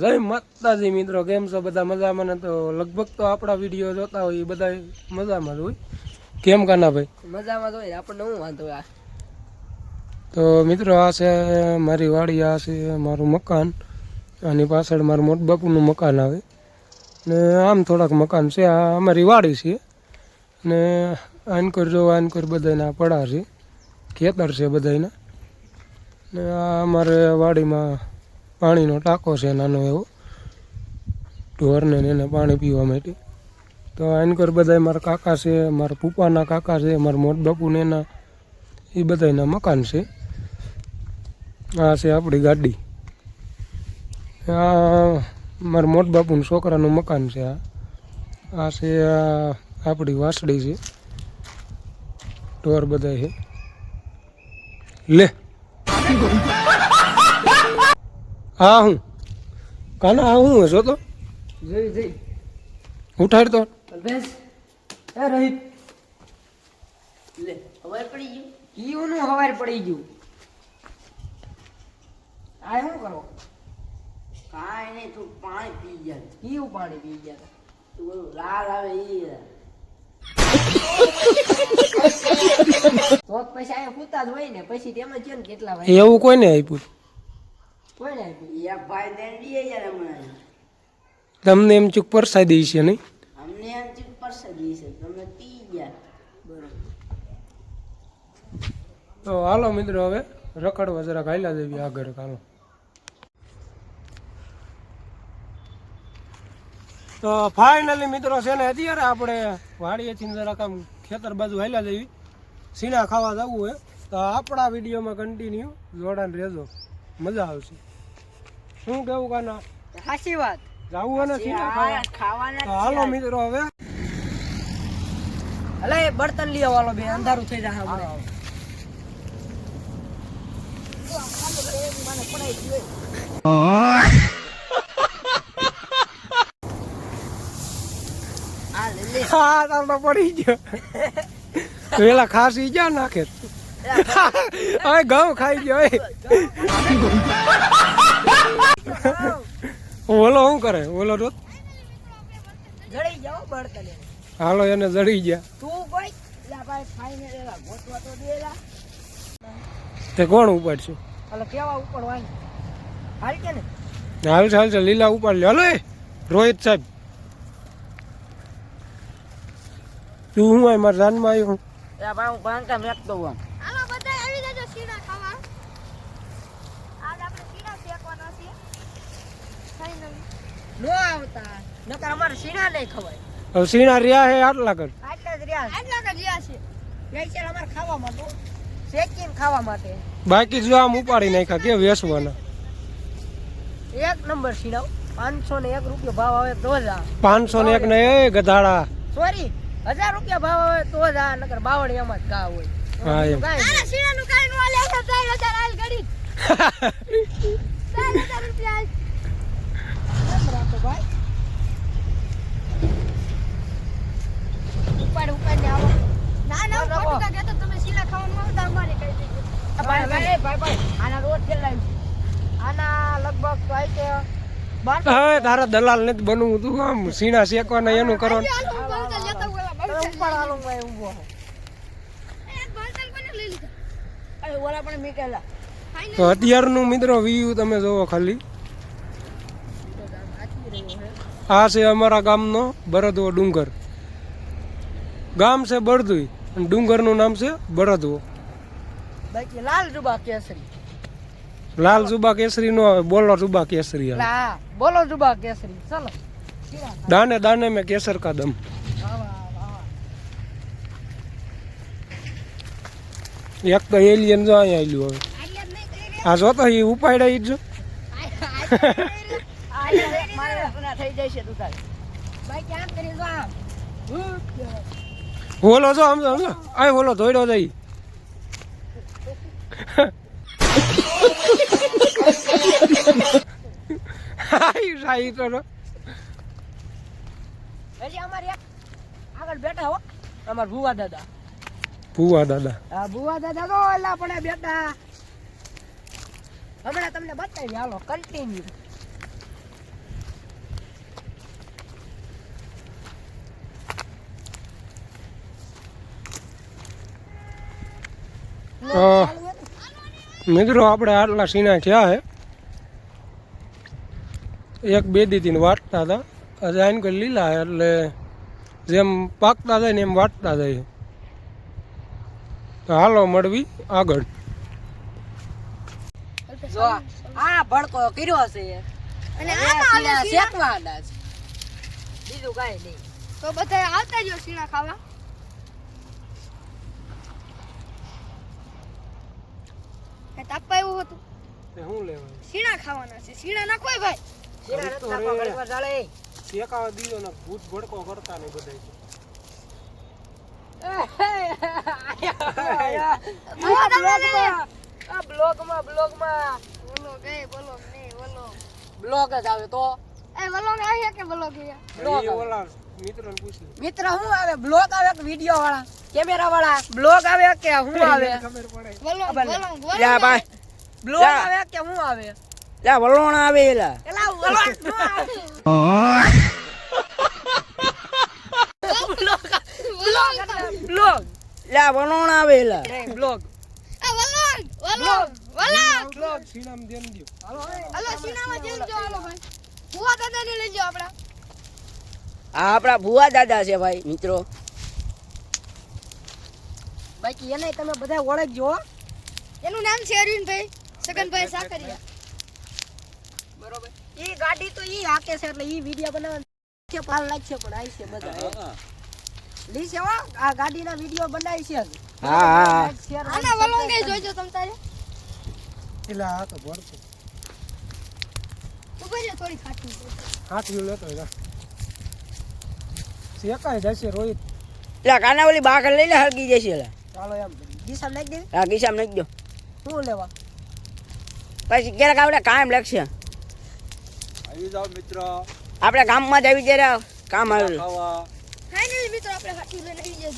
જય માતાજી મિત્રો, કેમ છો બધા? મજામાં ને? તો લગભગ તો આપણા વિડીયો જોતા હોય એ બધા મજામાં જ હોય. કેમ કાના ભાઈ? મજામાં જ હોય, આપણને શું વાંધો? તો મિત્રો, આ છે મારી વાડી, આ છે મારું મકાન, આની પાછળ મારું મોટ બાપુનું મકાન આવે ને આમ થોડાક મકાન છે. આ અમારી વાડી છે ને આનકર જો આનકર બધાના પડા છે, ખેતર છે બધાના. ને આ અમારે વાડીમાં પાણીનો ટાંકો છે નાનો એવો, ઢોરને એને પાણી પીવા માટે. તો આનકર બધા મારા કાકા છે, મારા પપ્પાના કાકા છે, મારા મોટ બાપુને એના એ બધાના મકાન છે. આ છે આપણી ગાડી, આ મારા મોટ બાપુના છોકરાનું મકાન છે. આ છે આપણી વાસળી છે, ઢોર બધા છે. લે હા હું કાના, હા હું જો તો ઉઠાડ તો બેસ. એ રોહિત, લે હવાય પડી ગયું. કીયું નું હવાય પડી ગયું? આ શું કરો? કાંઈ નહીં, તું પાણી પી ગયા. કીયું પાણી પી ગયા? તું બોલું લાલ આવે એ તો પછી આ પૂતા જ હોય ને, પછી તેમાં છે ને કેટલા વાગે એવું કોઈને આપ્યું? કોઈને આપ્યું? યા ભાઈ દેંડી યાર, હમણાં તમને એમ ચૂક પરસાઈ દઈ છે નહીં? અમને એમ ચૂક પરસાઈ છે, તમે પી ગયા. બરોબર. તો હાલો મિત્રો, હવે રખડવા જરાક હાલ્યા દેવી આગળ. હાલો તો ફાઇનલી મિત્રો છે ને, અત્યારે આપણે વાડીએથી જરાક આમ ખેતર બાજુ હાલ્યા દેવી, સીણા ખાવા જવું હોય તો આપણા વિડીયોમાં કન્ટિન્યુ જોડાણ રહેજો, મજા આવશે. શું કેવું કાના? સાચી વાત. જવું હોય ને સીણા ખાવાના? તો હાલો મિત્રો, હવે અલે બર્તન લઈ આવવાનો, બે અંધારું થઈ જાય હમણાં. હા તારો પડી ગયો. પેલા ખાસી ગયા નાખે, હવે ઘઉં ખાઈ ગયો. ઓલો શું કરે? ઓલો રોજ જડી જાવ બર્તન. હાલો એને જડી ગયા. તું કોઈ ભાઈ ખાઈને એલા ગોતવા તો દેલા. તે કોણ ઉપાડશું? અલે કેવા ઉપાડવા? હાલ કે ને? હાલ ચાલ છે, લીલા ઉપાડ લે. હાલો એ રોહિત સાહેબ, તું હું આય મારા જાનમાં આવ્યો? એ ભાઈ હું બાંકા મેકતો હું. હાલો બધા આવી જજો સીણા ખાવા. આજ આપણે સીણા શેકવાના છે. ફાઇનલી નો આવતા નકર અમારે સીણા નહીં ખવાય. હવે સીણા રહ્યા હે આટલા કર, આટલા જ રહ્યા. આટલા જ રહ્યા છે. સ્પેશિયલ અમારે ખાવા માટે, શેકીને ખાવા માટે. બાકી જો આમ ઉપાડી નાખ્યા કે વેસવાના. એક નંબર સીણા, 501 રૂપિયો ભાવ આવે તો જ આ. 501 ને એ ગધાડા. સોરી, 1000 રૂપિયા ભાવ આવે તો જ આ, નકર બાવળી એમાં જ ઘા હોય. હા એમ. આના સીણાનું કાઈ નો આલે છે. 4000 આલ ગડી. 4000 રૂપિયા આલ. કેમ રાખો ભાઈ? ઉપાડ ને આવો. ના ના ફોટો કેતો તમે સીણા ખાવાનું આવતા અમારે કહી દેજો. ભાઈ આના રોજ કેટલા? આના લગભગ તો આઈ કે હવે તારા દલાલ નથી બનવું, તું આમ સીણા શેકવાના એનું કરવાનું. ઉપાડ આલો ભાઈ ઊભો. એક બોટલ કોને લઈ લીધા? અરે ઓલા પણ મીકેલા. તો અત્યારનું મિત્રો વ્યૂ તમે જોવો ખાલી. આ છે અમારા ગામનો બરદવો ડુંગર. ગામ છે બરદુઈ અને ડુંગરનું નામ છે બરદવો. બાકી લાલ જુબા કેસરી. લાલ જુબા કેસરી નો આવે, બોલો જુબા કેસરી આવે. હા બોલો જુબા કેસરી. ચલો દાને દાને મેં કેસર કા દમ. એક તો એલિયન જો અહીંયા આવેલું. હવે આટલા જ નહીં કરી આ જોતો એ ઉપાડ્યા જ જો. મારે થઈ જાય છે દુકાન. ભાઈ કેમ કરી જો આમ. ઓલો જો સમજો સમજો, આ ઓલો ધોડ્યો જાય. હજી અમારે એક આગળ બેઠા હો, અમાર ભુવા દાદા. ભુવા દાદા? હા ભુવા દાદા તો એલા પણ બેઠા. હમણાં તમને બતાવી, હાલો કન્ટિન્યુ. મિત્રો આપણે આટલા સીના થયા છે. એક બે દીથી વાટતા હતા, આજે આઈને કોઈ લીલા છે એટલે જેમ પાકતા જાય ને એમ વાટતા જાય. તો હાલો મળવી આગળ. જો આ ભડકો કર્યો છે અને હવે આમાં શીણા આવે શીણા. શેકવાના છે, બીજું કાંઈ નહીં. તો બધા આવતા રહ્યો શીણા ખાવા. એ તાપવા એવું હતું. શું લેવાય? શીણા ખાવાના છે. શીણા નાખોય ભાઈ. શીણા નથી નાખવા, ઘડીક વાર ચાલે. શેકાવા દીધો ને ભૂત ભડકો કરતા નહીં બધા. આ બ્લોગમાં બોલો ગઈ બોલો નહીં બોલો. બ્લોગ જ આવે તો એ બોલો કે આયા કે બોલો કે બ્લોગ એ આવે. ઓલા મિત્રોને પૂછી મિત્ર શું આવે? બ્લોગ આવે કે વિડિયો વાળા, કેમેરા વાળા? બ્લોગ આવે કે શું આવે? ખબર પડે. બોલો ખબર બોલો નહીં. બોલો. લ્યા ભાઈ, બ્લોગ આવે કે શું આવે? લ્યા વલોણ આવે એલા. એલા વલોણ શું આવે? બ્લોગ. લ્યા વલોણ આવે એલા. બ્લોગ. એ બોલો બોલો બોલો. સીનામાં ધ્યાન દ્યો. હાલો શીણામાં જેમ જો હાલો ભાઈ. ભુવા દાદાને લઈ જાઓ આપડા. આ આપણા ભુવા દાદા છે ભાઈ મિત્રો. બાકી એને તમે બધા ઓળખજો હો. એનું નામ છે અરવિંદભાઈ સગનભાઈ સાકરિયા. બરોબર. ઈ ગાડી તો ઈ હાકે છે એટલે ઈ વિડિયો બનાવવા કે પાલ લાગશે પણ આઈ છે બધા. લી છે હો, આ ગાડીના વિડિયો બનાવી છે. હા. આના વલોંગે જોઈજો તમ તારે. એટલે આ તો ભડકો. ઉભા રહ્યો થોડી ખાટી. હાથીઓ લેતો હોય. શેકાઈ જશે રોહિત. લા કાના ઓલી બાકર લઈ લે, હળગી જશે લા. ચાલો એમ દિશા નાખી દે. હા ગીસામ નાખી દો. શું લેવા? પછી ક્યારેક આપણે કામ લાગશે. આવી જાઓ મિત્ર, આપણે ગામમાં જ આવી ત્યારે કામ આવેલું. ખાવા ફાઇનલી મિત્રો આપણે ખાટી લઈને આવી જઈએ.